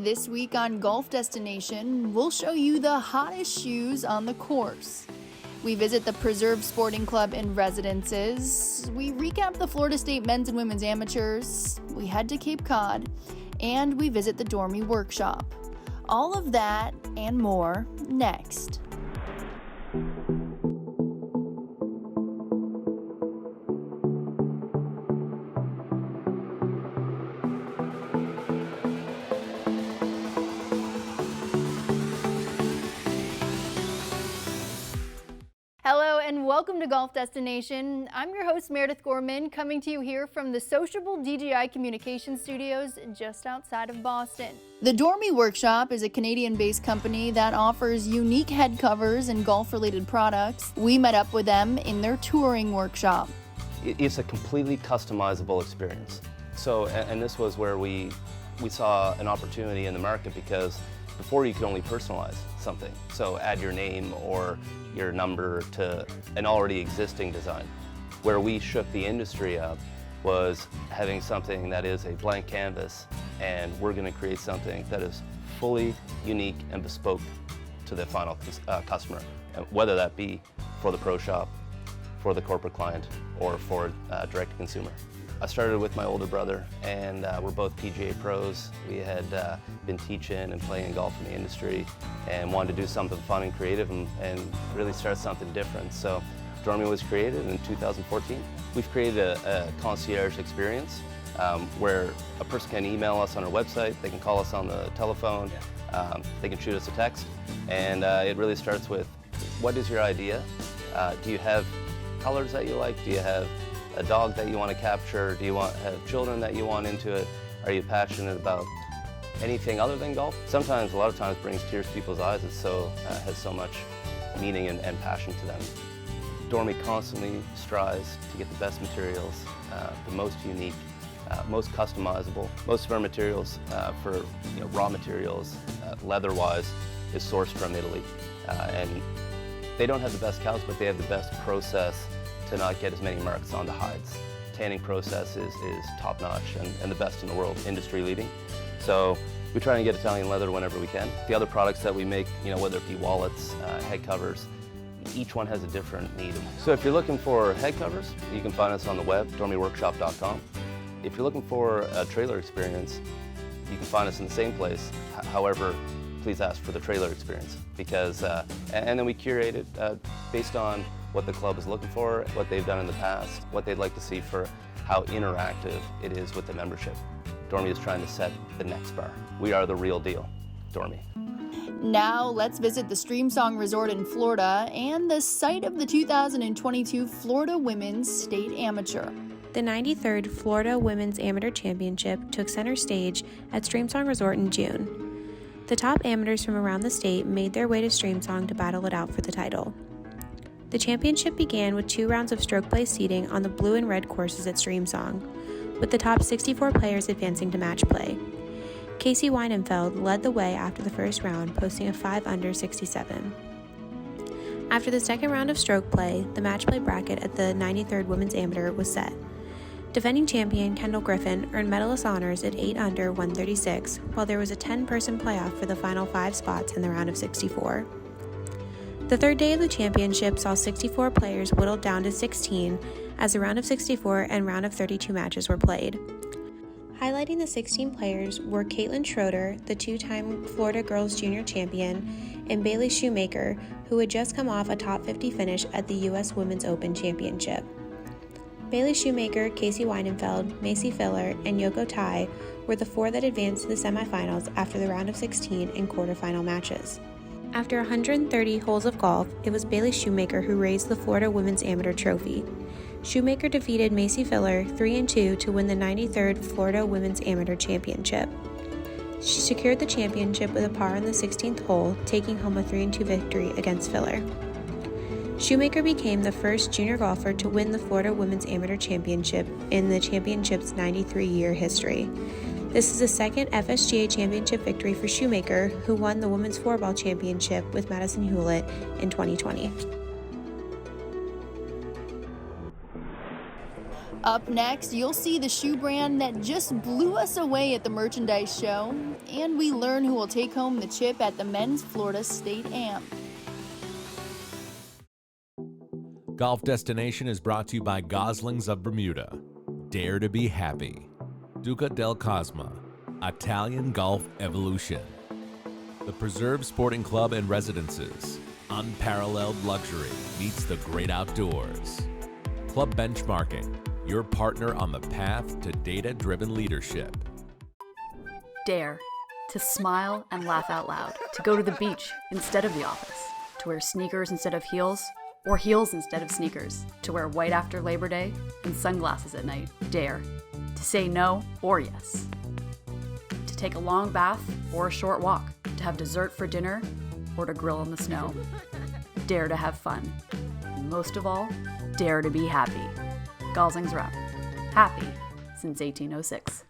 This week on Golf Destination, we'll show you the hottest shoes on the course. We visit the Preserve Sporting Club and Residences. We recap the Florida State men's and women's amateurs. We head to Cape Cod. And we visit the Dormie workshop. All of that and more next. Hello and welcome to Golf Destination. I'm your host Meredith Gorman, coming to you here from the sociable DJI Communications Studios just outside of Boston. The Dormie Workshop is a Canadian-based company that offers unique head covers and golf-related products. We met up with them in their touring workshop. It's a completely customizable experience. And this was where we saw an opportunity in the market, because before you could only personalize something. So add your name or your number to an already existing design. Where we shook the industry up was having something that is a blank canvas, and we're going to create something that is fully unique and bespoke to the final customer, whether that be for the pro shop, for the corporate client, or for direct to consumer. I started with my older brother, and we're both PGA pros. We had been teaching and playing golf in the industry and wanted to do something fun and creative and really start something different. So Dormie was created in 2014. We've created a concierge experience where a person can email us on our website, they can call us on the telephone, they can shoot us a text, and it really starts with, what is your idea? Do you have colors that you like? Do you have a dog that you want to capture? Do you have children that you want into it? Are you passionate about anything other than golf? Sometimes, a lot of times, brings tears to people's eyes. It has so much meaning and passion to them. Dormie constantly strives to get the best materials, the most unique, most customizable. Most of our materials for raw materials, leather-wise, is sourced from Italy. And they don't have the best cows, but they have the best process to not get as many marks on the hides. Tanning process is top-notch and the best in the world, industry-leading. So we try and get Italian leather whenever we can. The other products that we make, whether it be wallets, head covers, each one has a different need. So if you're looking for head covers, you can find us on the web, dormieworkshop.com. If you're looking for a trailer experience, you can find us in the same place. However, please ask for the trailer experience, because and then we curate it based on what the club is looking for, what they've done in the past, what they'd like to see for how interactive it is with the membership. Dormie is trying to set the next bar. We are the real deal, Dormie. Now let's visit the Streamsong Resort in Florida and the site of the 2022 Florida Women's State Amateur. The 93rd Florida Women's Amateur Championship took center stage at Streamsong Resort in June. The top amateurs from around the state made their way to Streamsong to battle it out for the title. The championship began with 2 rounds of stroke play seeding on the blue and red courses at Streamsong, with the top 64 players advancing to match play. Casey Weinenfeld led the way after the first round, posting a 5 under 67. After the second round of stroke play, the match play bracket at the 93rd Women's Amateur was set. Defending champion Kendall Griffin earned medalist honors at 8 under 136, while there was a 10-person playoff for the final 5 spots in the round of 64. The third day of the championship saw 64 players whittled down to 16 as the round of 64 and round of 32 matches were played. Highlighting the 16 players were Caitlin Schroeder, the 2-time Florida Girls Junior Champion, and Bailey Shoemaker, who had just come off a top 50 finish at the U.S. Women's Open Championship. Bailey Shoemaker, Casey Weinenfeld, Macy Filler, and Yoko Tai were the 4 that advanced to the semifinals after the round of 16 and quarterfinal matches. After 130 holes of golf, it was Bailey Shoemaker who raised the Florida Women's Amateur Trophy. Shoemaker defeated Macy Filler 3-2 to win the 93rd Florida Women's Amateur Championship. She secured the championship with a par on the 16th hole, taking home a 3-2 victory against Filler. Shoemaker became the first junior golfer to win the Florida Women's Amateur Championship in the championship's 93-year history. This is the second FSGA championship victory for Shoemaker, who won the Women's Floorball Championship with Madison Hewlett in 2020. Up next, you'll see the shoe brand that just blew us away at the merchandise show, and we learn who will take home the chip at the men's Florida State Am. Golf Destination is brought to you by Goslings of Bermuda. Dare to be happy. Duca del Cosma. Italian Golf Evolution. The Preserve Sporting Club and Residences. Unparalleled luxury meets the great outdoors. Club Benchmarking. Your partner on the path to data-driven leadership. Dare to smile and laugh out loud, to go to the beach instead of the office, to wear sneakers instead of heels, or heels instead of sneakers, to wear white after Labor Day and sunglasses at night. Dare to say no or yes, to take a long bath or a short walk, to have dessert for dinner or to grill in the snow. Dare to have fun, and most of all, dare to be happy. Goslings Rep. Happy since 1806.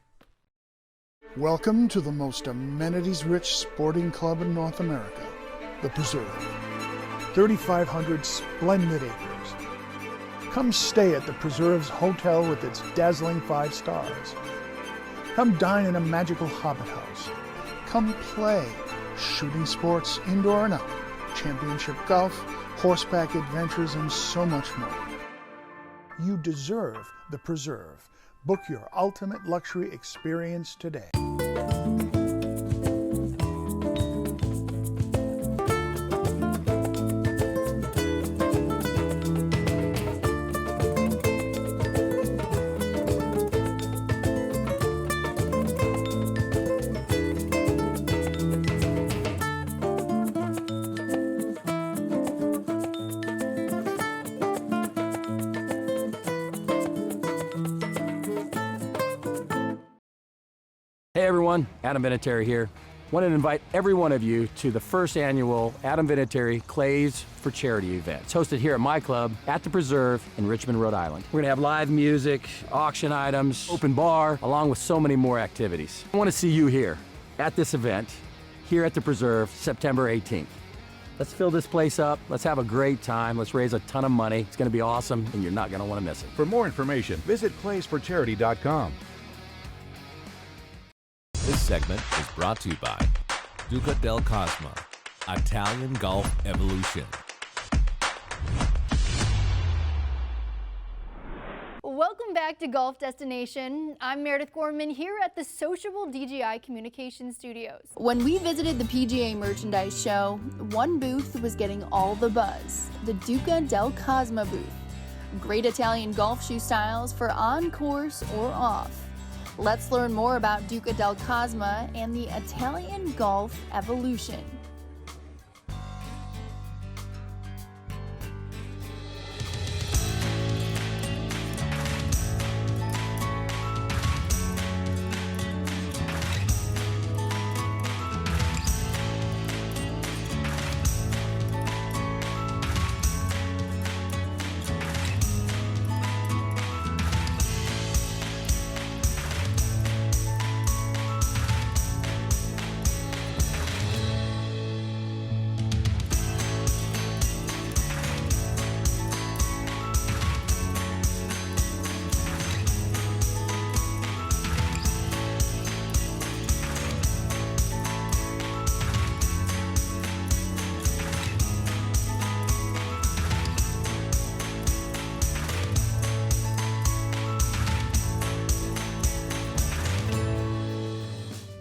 Welcome to the most amenities-rich sporting club in North America, the Preserve. 3,500 splendid acres. Come stay at the Preserve's hotel with its dazzling 5 stars. Come dine in a magical Hobbit house. Come play shooting sports indoor and out, championship golf, horseback adventures, and so much more. You deserve the Preserve. Book your ultimate luxury experience today. Hey everyone, Adam Vinatieri here. Want to invite every one of you to the first annual Adam Vinatieri Clays for Charity event. It's hosted here at my club at the Preserve in Richmond, Rhode Island. We're gonna have live music, auction items, open bar, along with so many more activities. I want to see you here at this event, here at the Preserve, September 18th. Let's fill this place up. Let's have a great time. Let's raise a ton of money. It's gonna be awesome and you're not gonna want to miss it. For more information, visit claysforcharity.com. This segment is brought to you by Duca del Cosma. Italian Golf Evolution. Welcome back to Golf Destination. I'm Meredith Gorman here at the Sociable DJI Communications Studios. When we visited the PGA merchandise show, one booth was getting all the buzz, the Duca del Cosma booth. Great Italian golf shoe styles for on course or off. Let's learn more about Duca del Cosma and the Italian Golf Evolution.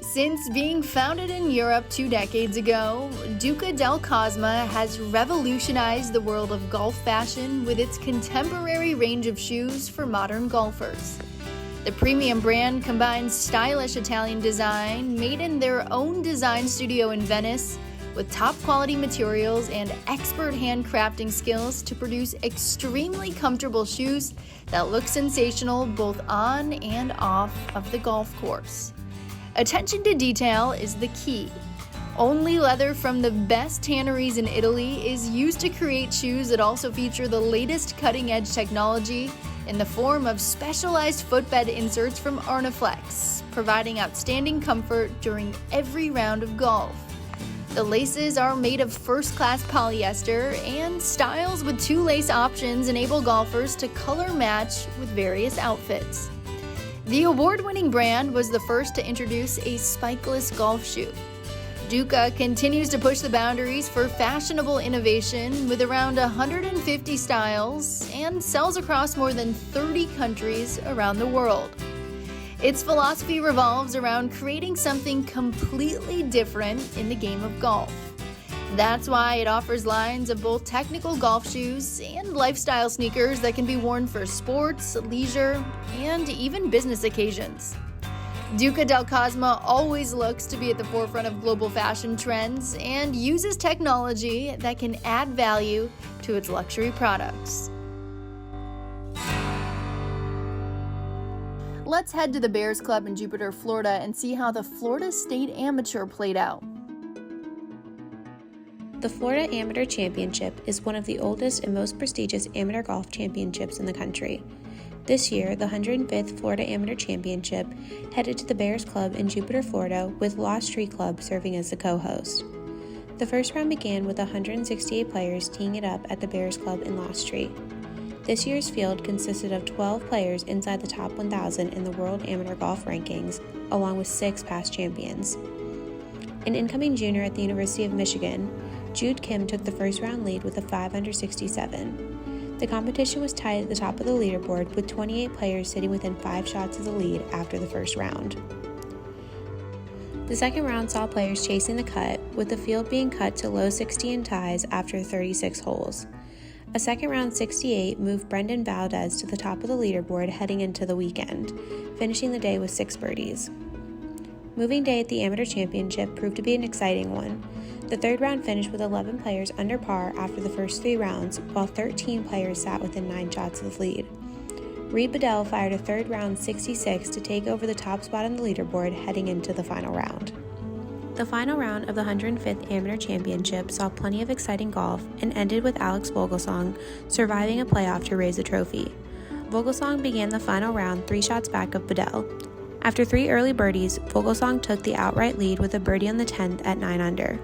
Since being founded in Europe 2 decades ago, Duca del Cosma has revolutionized the world of golf fashion with its contemporary range of shoes for modern golfers. The premium brand combines stylish Italian design made in their own design studio in Venice with top-quality materials and expert handcrafting skills to produce extremely comfortable shoes that look sensational both on and off of the golf course. Attention to detail is the key. Only leather from the best tanneries in Italy is used to create shoes that also feature the latest cutting-edge technology in the form of specialized footbed inserts from Arnaflex, providing outstanding comfort during every round of golf. The laces are made of first-class polyester, and styles with 2 lace options enable golfers to color match with various outfits. The award-winning brand was the first to introduce a spikeless golf shoe. Duca continues to push the boundaries for fashionable innovation with around 150 styles and sells across more than 30 countries around the world. Its philosophy revolves around creating something completely different in the game of golf. That's why it offers lines of both technical golf shoes and lifestyle sneakers that can be worn for sports, leisure, and even business occasions. Duca del Cosma always looks to be at the forefront of global fashion trends and uses technology that can add value to its luxury products. Let's head to the Bears Club in Jupiter, Florida, and see how the Florida State Amateur played out. The Florida Amateur Championship is one of the oldest and most prestigious amateur golf championships in the country. This year, the 105th Florida Amateur Championship headed to the Bears Club in Jupiter, Florida, with Lost Tree Club serving as the co-host. The first round began with 168 players teeing it up at the Bears Club in Lost Tree. This year's field consisted of 12 players inside the top 1,000 in the World Amateur Golf Rankings, along with 6 past champions. An incoming junior at the University of Michigan, Jude Kim took the first round lead with a 567. The competition was tied at the top of the leaderboard, with 28 players sitting within 5 shots of the lead after the first round. The second round saw players chasing the cut, with the field being cut to low 60 in ties after 36 holes. A second round 68 moved Brendan Valdez to the top of the leaderboard heading into the weekend, finishing the day with 6 birdies. Moving day at the Amateur Championship proved to be an exciting one. The third round finished with 11 players under par after the first 3 rounds, while 13 players sat within 9 shots of the lead. Reed Bedell fired a third round 66 to take over the top spot on the leaderboard heading into the final round. The final round of the 105th Amateur Championship saw plenty of exciting golf and ended with Alex Vogelsong surviving a playoff to raise the trophy. Vogelsong began the final round 3 shots back of Bedell. After 3 early birdies, Vogelsong took the outright lead with a birdie on the 10th at 9 under.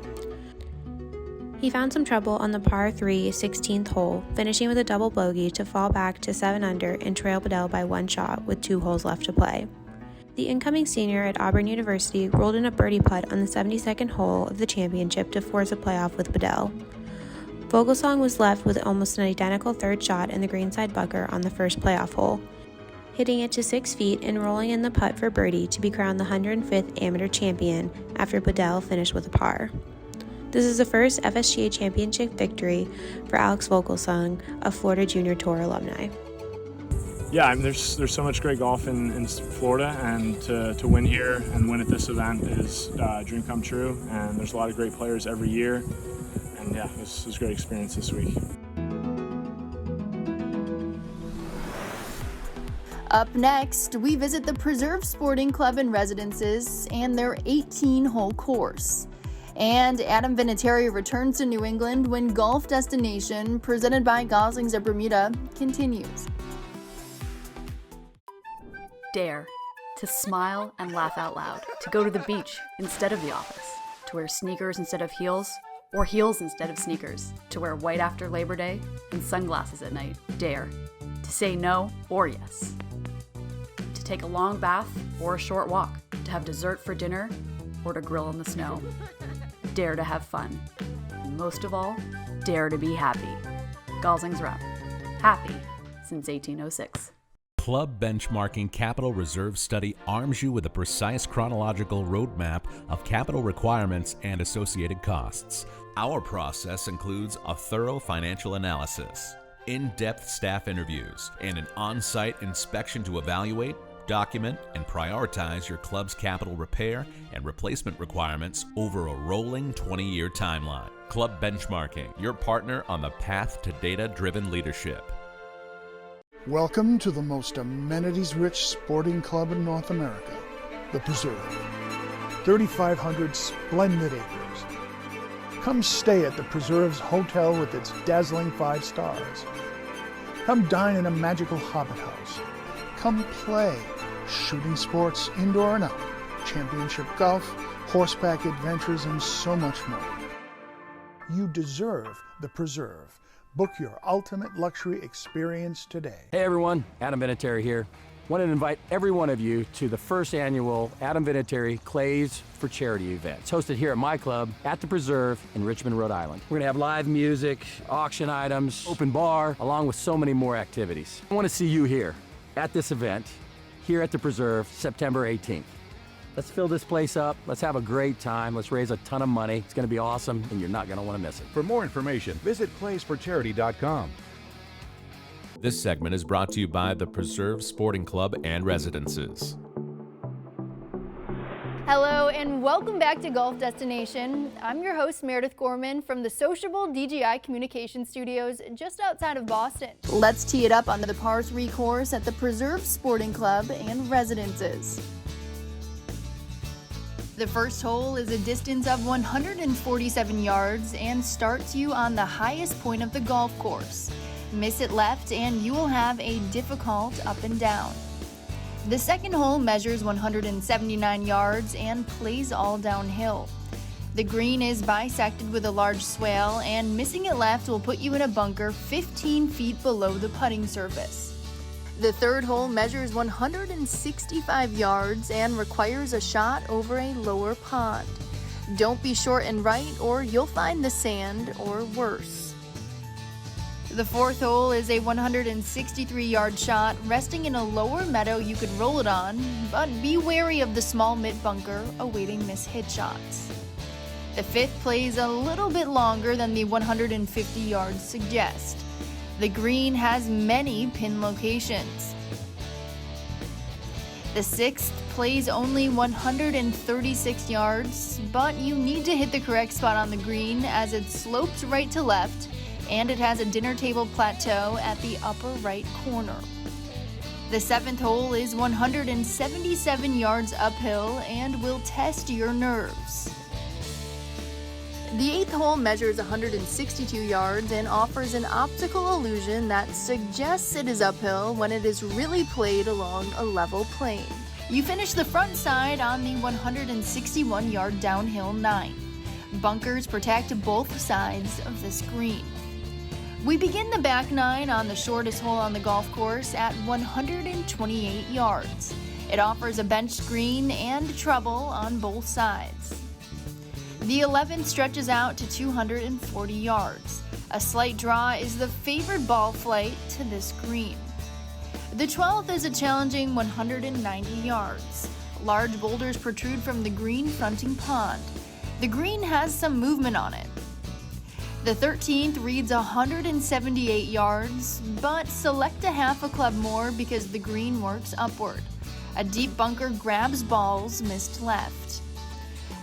He found some trouble on the par 3 16th hole, finishing with a double bogey to fall back to 7 under and trail Bedell by 1 shot with 2 holes left to play. The incoming senior at Auburn University rolled in a birdie putt on the 72nd hole of the championship to force a playoff with Bedell. Vogelsong was left with almost an identical third shot in the greenside bunker on the first playoff hole, hitting it to 6 feet and rolling in the putt for birdie to be crowned the 105th Amateur Champion after Bedell finished with a par. This is the first FSGA Championship victory for Alex Vogelsong, a Florida Junior Tour alumni. Yeah, I mean, there's so much great golf in Florida, and to win here and win at this event is a dream come true. And there's a lot of great players every year, and yeah, this was a great experience this week. Up next, we visit the Preserve Sporting Club and Residences and their 18-hole course. And Adam Vinatieri returns to New England when Golf Destination, presented by Goslings of Bermuda, continues. Dare to smile and laugh out loud, to go to the beach instead of the office, to wear sneakers instead of heels, or heels instead of sneakers, to wear white after Labor Day and sunglasses at night. Dare to say no or yes, to take a long bath or a short walk, to have dessert for dinner or to grill in the snow. Dare to have fun. And most of all, dare to be happy. Goslings Rep. Happy since 1806. Club Benchmarking Capital Reserve Study arms you with a precise chronological roadmap of capital requirements and associated costs. Our process includes a thorough financial analysis, in-depth staff interviews, and an on-site inspection to evaluate, document, and prioritize your club's capital repair and replacement requirements over a rolling 20-year timeline. Club Benchmarking, your partner on the path to data-driven leadership. Welcome to the most amenities-rich sporting club in North America, the Preserve. 3,500 splendid acres. Come stay at the Preserve's hotel with its dazzling 5 stars. Come dine in a magical Hobbit house. Come play shooting sports indoor and out, championship golf, horseback adventures, and so much more. You deserve the Preserve. Book your ultimate luxury experience today. Hey everyone, Adam Vinatieri here. Wanted to invite every one of you to the first annual Adam Vinatieri Clays for Charity event. It's hosted here at my club at the Preserve in Richmond, Rhode Island. We're gonna have live music, auction items, open bar, along with so many more activities. I wanna see you here at this event, here at the Preserve, September 18th. Let's fill this place up. Let's have a great time. Let's raise a ton of money. It's gonna be awesome, and you're not gonna wanna miss it. For more information, visit playsforcharity.com. This segment is brought to you by the Preserve Sporting Club and Residences. Hello and welcome back to Golf Destination. I'm your host Meredith Gorman from the sociable DGI Communication Studios just outside of Boston. Let's tee it up onto the par 3 course at the Preserve Sporting Club and Residences. The first hole is a distance of 147 yards and starts you on the highest point of the golf course. Miss it left and you will have a difficult up and down. The second hole measures 179 yards and plays all downhill. The green is bisected with a large swale, and missing it left will put you in a bunker 15 feet below the putting surface. The third hole measures 165 yards and requires a shot over a lower pond. Don't be short and right or you'll find the sand or worse. The fourth hole is a 163-yard shot resting in a lower meadow you could roll it on, but be wary of the small mid-bunker awaiting mishit shots. The fifth plays a little bit longer than the 150 yards suggest. The green has many pin locations. The sixth plays only 136 yards, but you need to hit the correct spot on the green as it slopes right to left, and it has a dinner table plateau at the upper right corner. The seventh hole is 177 yards uphill and will test your nerves. The eighth hole measures 162 yards and offers an optical illusion that suggests it is uphill when it is really played along a level plane. You finish the front side on the 161-yard downhill 9. Bunkers protect both sides of this green. We begin the back 9 on the shortest hole on the golf course at 128 yards. It offers a bench green and trouble on both sides. The 11th stretches out to 240 yards. A slight draw is the favored ball flight to this green. The 12th is a challenging 190 yards. Large boulders protrude from the green fronting pond. The green has some movement on it. The 13th reads 178 yards, but select a half a club more because the green works upward. A deep bunker grabs balls missed left.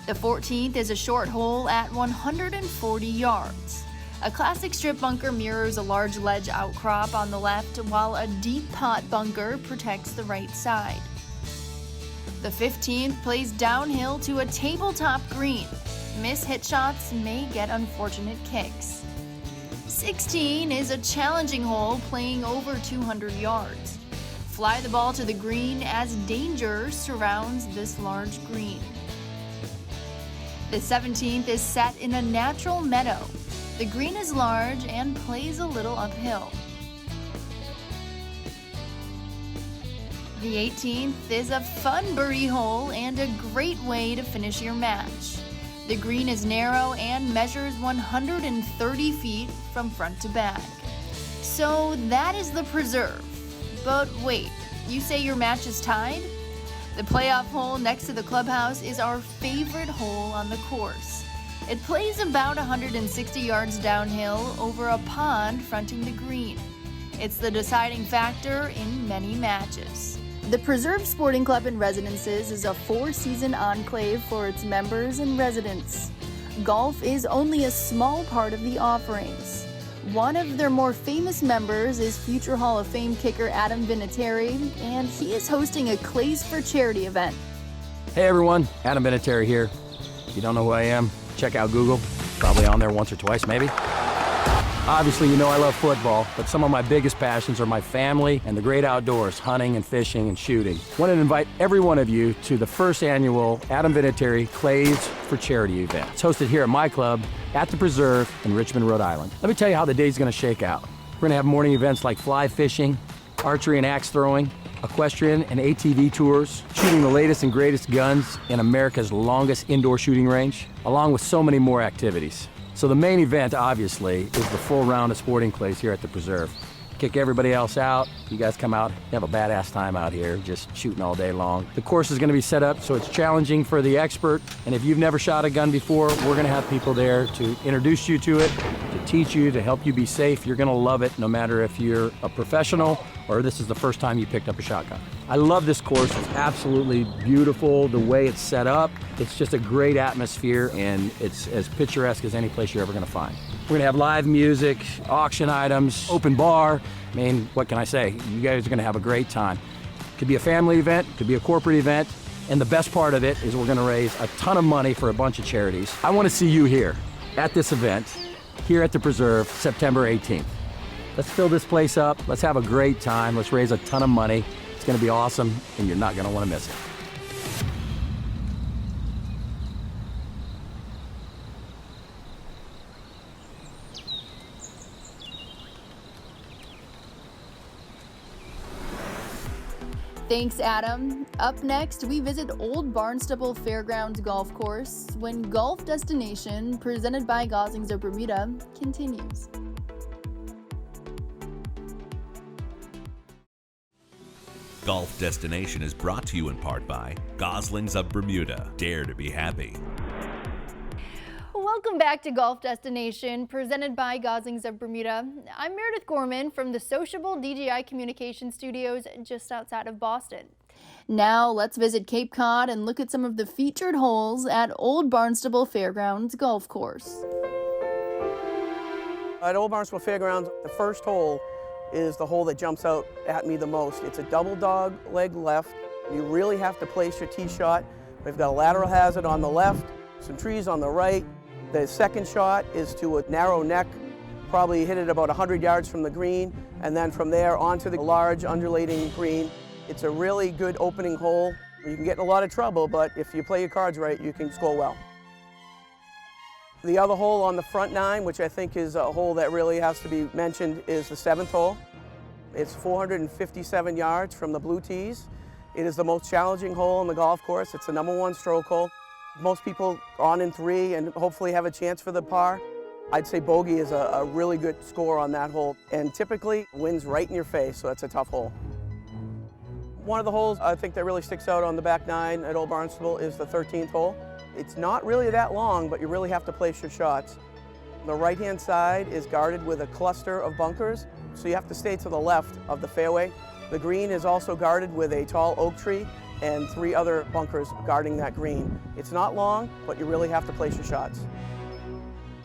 The 14th is a short hole at 140 yards. A classic strip bunker mirrors a large ledge outcrop on the left, while a deep pot bunker protects the right side. The 15th plays downhill to a tabletop green. Miss-hit shots may get unfortunate kicks. 16 is a challenging hole playing over 200 yards. Fly the ball to the green as danger surrounds this large green. The 17th is set in a natural meadow. The green is large and plays a little uphill. The 18th is a fun birdie hole and a great way to finish your match. The green is narrow and measures 130 feet from front to back. So that is the Preserve. But wait, you say your match is tied? The playoff hole next to the clubhouse is our favorite hole on the course. It plays about 160 yards downhill over a pond fronting the green. It's the deciding factor in many matches. The Preserve Sporting Club and Residences is a 4-season enclave for its members and residents. Golf is only a small part of the offerings. One of their more famous members is future Hall of Fame kicker Adam Vinatieri, and he is hosting a Clays for Charity event. Hey everyone, Adam Vinatieri here. If you don't know who I am, check out Google. Probably on there once or twice maybe. Obviously, you know I love football, but some of my biggest passions are my family and the great outdoors, hunting and fishing and shooting. I want to invite every one of you to the first annual Adam Vinatieri Clays for Charity event. It's hosted here at my club at the Preserve in Richmond, Rhode Island. Let me tell you how the day's going to shake out. We're going to have morning events like fly fishing, archery and axe throwing, equestrian and ATV tours, shooting the latest and greatest guns in America's longest indoor shooting range, along with so many more activities. So the main event, obviously, is the full round of sporting clays here at the Preserve. Kick everybody else out. You guys come out, have a badass time out here, just shooting all day long. The course is going to be set up so it's challenging for the expert, and if you've never shot a gun before, we're going to have people there to introduce you to it, to teach you, to help you be safe. You're going to love it, no matter if you're a professional or this is the first time you picked up a shotgun. I love this course. It's absolutely beautiful, the way it's set up. It's just a great atmosphere, and it's as picturesque as any place you're ever going to find. We're going to have live music, auction items, open bar. I mean, what can I say? You guys are going to have a great time. Could be a family event, could be a corporate event, and the best part of it is we're going to raise a ton of money for a bunch of charities. I want to see you here at this event, here at the Preserve, September 18th. Let's fill this place up. Let's have a great time. Let's raise a ton of money. It's going to be awesome, and you're not going to want to miss it. Thanks, Adam. Up next, we visit Olde Barnstable Fairgrounds Golf Course when Golf Destination, presented by Goslings of Bermuda, continues. Golf Destination is brought to you in part by Goslings of Bermuda. Dare to be happy. Welcome back to Golf Destination, presented by Goslings of Bermuda. I'm Meredith Gorman from the sociable DJI Communication Studios just outside of Boston. Now let's visit Cape Cod and look at some of the featured holes at Olde Barnstable Fairgrounds Golf Course. At Olde Barnstable Fairgrounds, the first hole is the hole that jumps out at me the most. It's a double dog leg left. You really have to place your tee shot. We've got a lateral hazard on the left, some trees on the right. The second shot is to a narrow neck, probably hit it about 100 yards from the green, and then from there onto the large undulating green. It's a really good opening hole. You can get in a lot of trouble, but if you play your cards right, you can score well. The other hole on the front nine, which I think is a hole that really has to be mentioned, is the seventh hole. It's 457 yards from the blue tees. It is the most challenging hole on the golf course. It's the #1 stroke hole. Most people on in 3 and hopefully have a chance for the par. I'd say bogey is a really good score on that hole, and typically wins right in your face, so it's a tough hole. One of the holes I think that really sticks out on the back nine at Olde Barnstable is the 13th hole. It's not really that long, but you really have to place your shots. The right-hand side is guarded with a cluster of bunkers, so you have to stay to the left of the fairway. The green is also guarded with a tall oak tree and 3 other bunkers guarding that green. It's not long, but you really have to place your shots.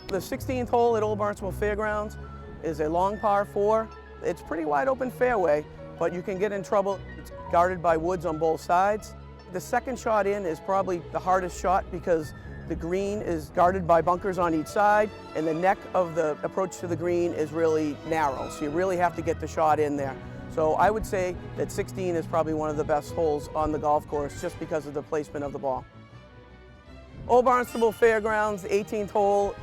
The 16th hole at Olde Barnstable Fairgrounds is a long par 4. It's pretty wide open fairway, but you can get in trouble. It's guarded by woods on both sides. The second shot in is probably the hardest shot because the green is guarded by bunkers on each side, and the neck of the approach to the green is really narrow, so you really have to get the shot in there. So I would say that 16 is probably one of the best holes on the golf course just because of the placement of the ball. Olde Barnstable Fairgrounds, 18th hole,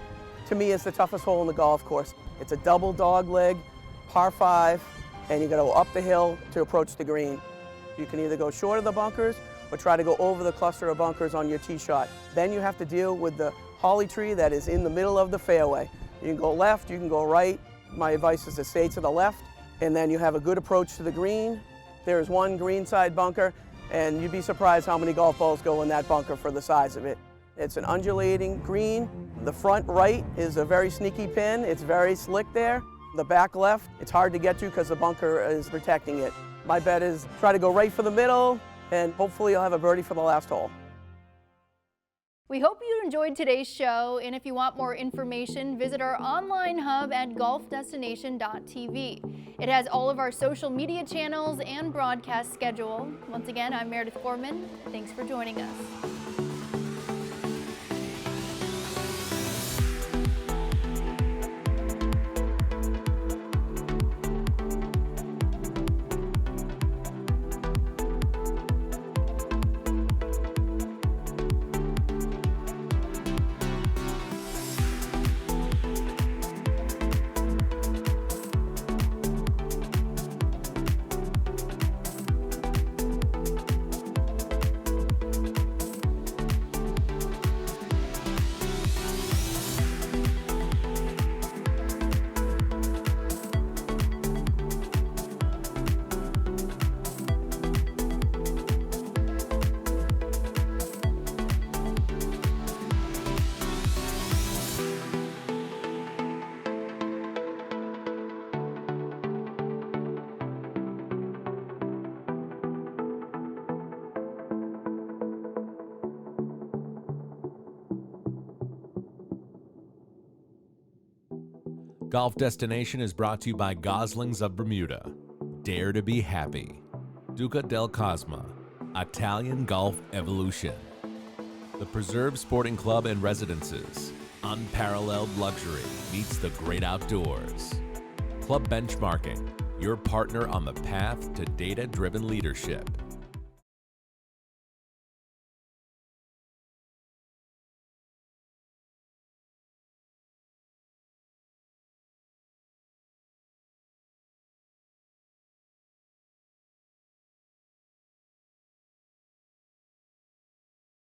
to me is the toughest hole in the golf course. It's a double dog leg, par 5, and you gotta go up the hill to approach the green. You can either go short of the bunkers or try to go over the cluster of bunkers on your tee shot. Then you have to deal with the holly tree that is in the middle of the fairway. You can go left, you can go right. My advice is to stay to the left, and then you have a good approach to the green. There's one greenside bunker, and you'd be surprised how many golf balls go in that bunker for the size of it. It's an undulating green. The front right is a very sneaky pin. It's very slick there. The back left, it's hard to get to because the bunker is protecting it. My bet is try to go right for the middle, and hopefully you'll have a birdie for the last hole. We hope you enjoyed today's show, and if you want more information, visit our online hub at golfdestination.tv. It has all of our social media channels and broadcast schedule. Once again, I'm Meredith Gorman. Thanks for joining us. Golf Destination is brought to you by Goslings of Bermuda. Dare to be happy. Duca del Cosma. Italian Golf Evolution. The Preserve Sporting Club and Residences. Unparalleled luxury meets the great outdoors. Club Benchmarking, your partner on the path to data-driven leadership.